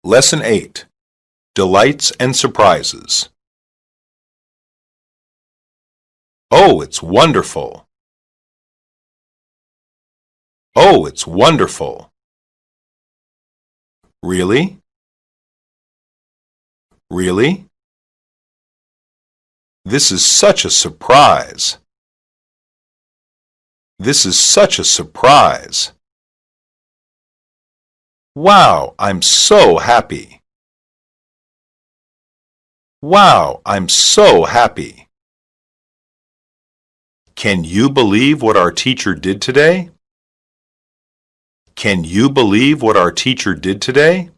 Lesson 8. Delights and Surprises. Oh, it's wonderful. Oh, it's wonderful. Really? Really? This is such a surprise. This is such a surprise. Wow, I'm so happy. Wow, I'm so happy. Can you believe what our teacher did today? Can you believe what our teacher did today?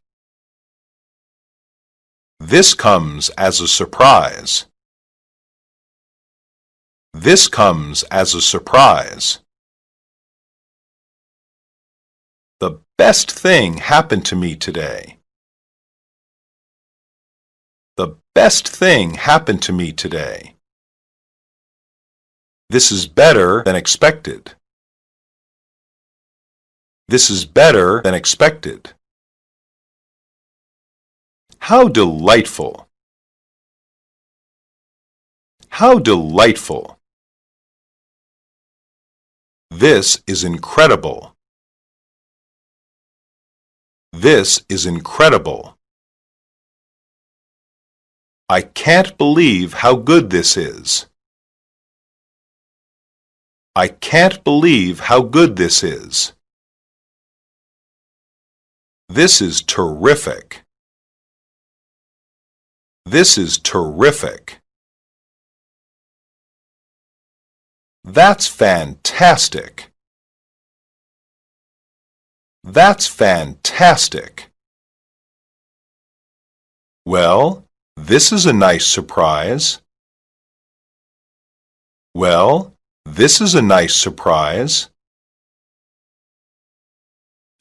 This comes as a surprise. This comes as a surprise. The best thing happened to me today. The best thing happened to me today. This is better than expected. This is better than expected. How delightful! How delightful! This is incredible. This is incredible. I can't believe how good this is. I can't believe how good this is. This is terrific. This is terrific. That's fantastic. That's fantastic. Well, this is a nice surprise. Well, this is a nice surprise.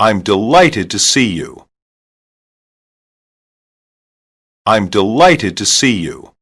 I'm delighted to see you. I'm delighted to see you.